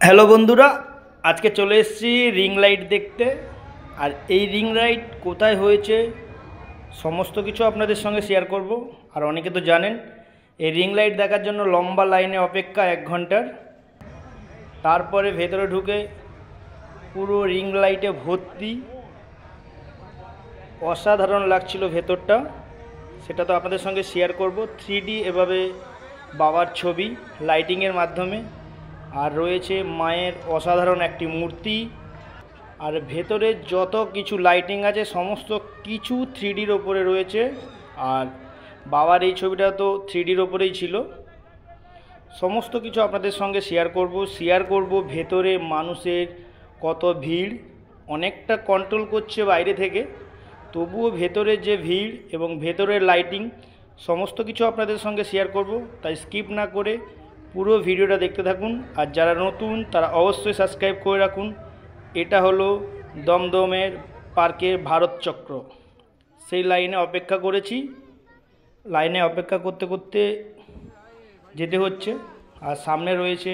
Hello বন্ধুরা, আজকে চলে এসেছি রিং লাইট দেখতে। আর এই রিং লাইট কোথায় হয়েছে সমস্ত কিছু আপনাদের সঙ্গে শেয়ার করব। আর অনেকে তো জানেন এই রিং লাইট দেখার জন্য লম্বা লাইনে অপেক্ষা 1 ঘন্টার। তারপরে ভেতরে ঢুকে পুরো রিং লাইটে ভর্তি, অসাধারণ লাগছিল ভেতরটা, সেটা তো আপনাদের সঙ্গে শেয়ার করব। 3D এভাবে বাবার ছবি লাইটিংয়ের মাধ্যমে, আর রয়েছে মায়ের অসাধারণ একটি মূর্তি। আর ভেতরে যত কিছু লাইটিং আছে সমস্ত কিছু 3Dর ওপরে রয়েছে। আর বাবার এই ছবিটা তো 3Dর ওপরেই ছিল। সমস্ত কিছু আপনাদের সঙ্গে শেয়ার করব। ভেতরে মানুষের কত ভিড়, অনেকটা কন্ট্রোল করছে বাইরে থেকে, তবুও ভেতরে যে ভিড় এবং ভেতরের লাইটিং সমস্ত কিছু আপনাদের সঙ্গে শেয়ার করব। তাই স্কিপ না করে পুরো ভিডিওটা দেখতে থাকুন। আর যারা নতুন তারা অবশ্যই সাবস্ক্রাইব করে রাখুন। এটা হলো দমদমের পার্কের ভারত চক্র, সেই লাইনে অপেক্ষা করেছি। লাইনে অপেক্ষা করতে করতে যেতে হচ্ছে। আর সামনে রয়েছে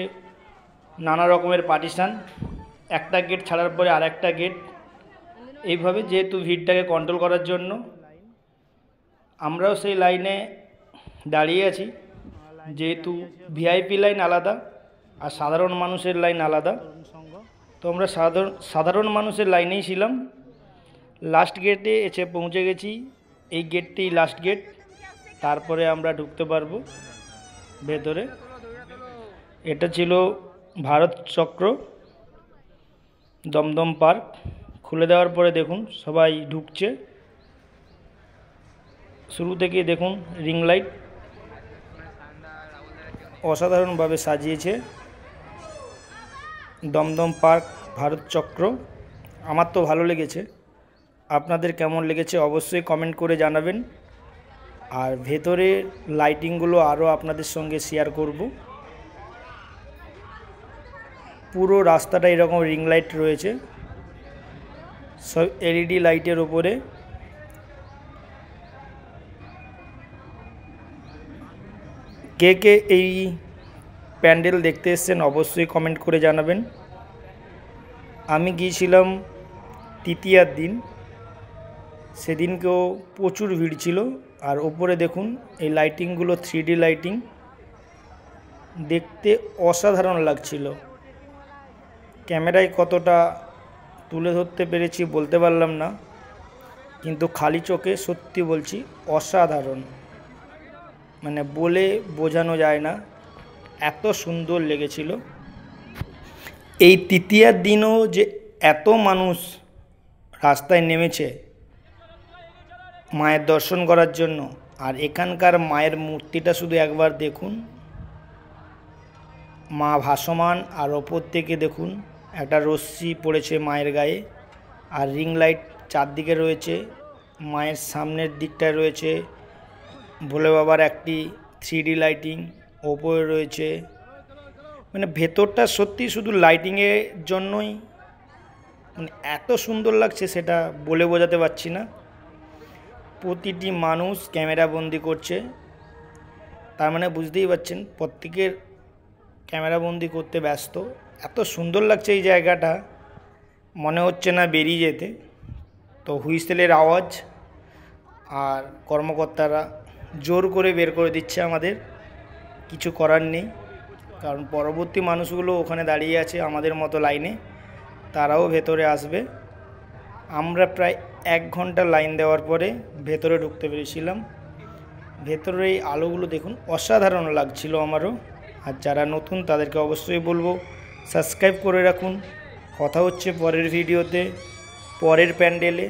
নানা রকমের পার্টিশান, একটা গেট ছাড়ার পরে আর একটা গেট। এইভাবে যেহেতু ভিড়টাকে কন্ট্রোল করার জন্য আমরাও সেই লাইনে দাঁড়িয়ে আছি। যেহেতু ভিআইপি লাইন আলাদা আর সাধারণ মানুষের লাইন আলাদা, তো আমরা সাধারণ মানুষের লাইনেই ছিলাম। লাস্ট গেটে এসে পৌঁছে গেছি। এই গেটটি লাস্ট গেট, তারপরে আমরা ঢুকতে পারবো ভেতরে। এটা ছিল ভারত চক্র দমদম পার্ক। খুলে দেওয়ার পরে দেখুন সবাই ঢুকছে। শুরু থেকেই দেখুন রিং লাইট অসাধারণভাবে সাজিয়েছে দমদম পার্ক ভারত চক্র। আমার তো ভালো লেগেছে, আপনাদের কেমন লেগেছে অবশ্যই কমেন্ট করে জানাবেন। আর ভেতরে লাইটিংগুলো আরও আপনাদের সঙ্গে শেয়ার করব। পুরো রাস্তাটা এরকম রিং লাইট রয়েছে, সব এলইডি লাইটের ওপরে। কে কে এই প্যান্ডেল দেখতে এসেছেন অবশ্যই কমেন্ট করে জানাবেন। আমি গিয়েছিলাম তৃতীয়ার দিন, সেদিনকেও প্রচুর ভিড় ছিল। আর ওপরে দেখুন এই লাইটিংগুলো 3D লাইটিং, দেখতে অসাধারণ লাগছিল। ক্যামেরায় কতটা তুলে ধরতে পেরেছি বলতে পারলাম না, কিন্তু খালি চোখে সত্যি বলছি অসাধারণ, মানে বলে বোঝানো যায় না, এত সুন্দর লেগেছিল। এই তৃতীয়ার দিনও যে এত মানুষ রাস্তায় নেমেছে মায়ের দর্শন করার জন্য। আর এখানকার মায়ের মূর্তিটা শুধু একবার দেখুন, মা ভাসমান, আর ওপর থেকে দেখুন একটা রশ্মি পড়েছে মায়ের গায়ে। আর রিং লাইট চারদিকে রয়েছে, মায়ের সামনের দিকটায় রয়েছে ভোলে বাবার একটি 3D লাইটিং, ওপরে রয়েছে। মানে ভেতরটা সত্যি শুধু লাইটিংয়ের জন্যই মানে এত সুন্দর লাগছে সেটা বলে বোঝাতে পারছি না। প্রতিটি মানুষ ক্যামেরা বন্দি করছে, তার মানে বুঝতেই পারছেন প্রত্যেকের ক্যামেরা বন্দি করতে ব্যস্ত। এত সুন্দর লাগছে এই জায়গাটা, মনে হচ্ছে না বেরিয়ে যেতে। তো হুইসেলের আওয়াজ, আর কর্মকর্তারা জোর করে বের করে দিচ্ছে আমাদের, কিছু করার নেই। কারণ পরবর্তী মানুষগুলো ওখানে দাঁড়িয়ে আছে আমাদের মতো লাইনে, তারাও ভেতরে আসবে। আমরা প্রায় 1 ঘন্টা লাইন দেওয়ার পরে ভেতরে ঢুকতে পেরেছিলাম। ভেতরে এই আলোগুলো দেখুন অসাধারণ লাগছিল আমারও। আর যারা নতুন তাদেরকে অবশ্যই বলবো সাবস্ক্রাইব করে রাখুন। কথা হচ্ছে পরের ভিডিওতে, পরের প্যান্ডেলে।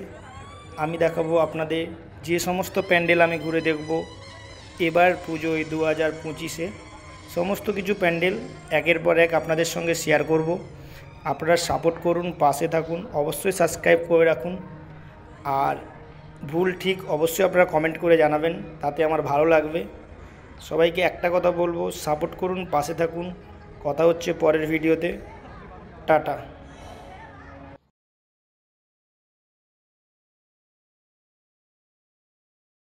আমি দেখাবো আপনাদের যে সমস্ত প্যান্ডেল আমি ঘুরে দেখব এবার পুজোয় 2025-এ। সমস্ত কিছু প্যান্ডেল একের পর এক আপনাদের সঙ্গে শেয়ার করব। আপনারা সাপোর্ট করুন, পাশে থাকুন, অবশ্যই সাবস্ক্রাইব করে রাখুন। আর ভুল ঠিক অবশ্যই আপনারা কমেন্ট করে জানাবেন, তাতে আমার ভালো লাগবে। সবাইকে একটা কথা বলবো, সাপোর্ট করুন, পাশে থাকুন। কথা হচ্ছে পরের ভিডিওতে। টাটা।